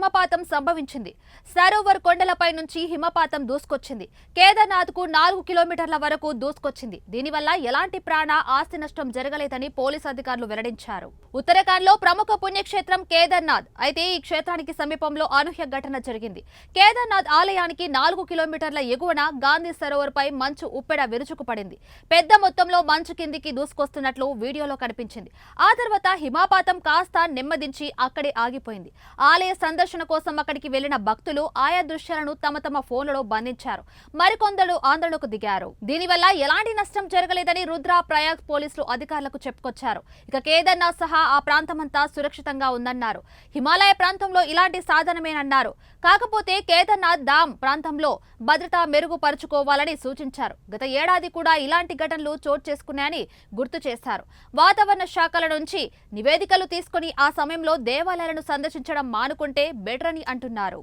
హిమపాతం సంభవించింది. సరోవర్ కొండలపై నుంచి హిమపాతం దూసుకొచ్చింది. కేదార్నాథ్కు 4 కిలోమీటర్ల వరకు దూసుకొచ్చింది. దీనివల్ల ఎలాంటి ప్రాణ ఆస్తి నష్టం జరగలేదని పోలీసు అధికారులు వెల్లడించారు. ఉత్తరాఖండ్లో ప్రముఖ పుణ్యక్షేత్రం కేదార్నాథ్. అయితే ఈ క్షేత్రానికి సమీపంలో అనూహ్య ఘటన జరిగింది. కేదార్నాథ్ ఆలయానికి 4 కిలోమీటర్ల ఎగువన గాంధీ సరోవర్ పై మంచు ఉప్పెడ విరుచుకుపడింది. పెద్ద మొత్తంలో మంచు కిందికి దూసుకొస్తున్నట్లు వీడియోలో కనిపించింది. ఆ తర్వాత హిమపాతం కాస్త నెమ్మదించి అక్కడే ఆగిపోయింది. ఆలయ సందర్శన కోసం అక్కడికి వెళ్లిన భక్తులు ఆయా దృశ్యాలను తమ ఫోన్లలో బంధించారు. మరికొందరు ఆందోళనకు దిగారు. దీనివల్ల ఎలాంటి నష్టం జరగలేదని రుద్ర ప్రయాగ్ పోలీసులు అధికారులకు చెప్పుకొచ్చారు. ఇక కేదార్నాథ్ సహా ఆ ప్రాంతమంతా సురక్షితంగా ఉందన్నారు. హిమాలయ ప్రాంతంలో ఇలాంటి సాధనమేనన్నారు. కాకపోతే కేదార్నాథ్ ధామ్ ప్రాంతంలో భద్రత మెరుగుపరుచుకోవాలని సూచించారు. గత ఏడాది కూడా ఇలాంటి ఘటనలు చోటు చేసుకున్నాయని గుర్తు చేశారు. వాతావరణ శాఖల నుంచి నివేదికలు తీసుకుని ఆ సమయంలో దేవాలయాలను సందర్శించడం మానుకుంటే బెటర్ అని అంటున్నారు.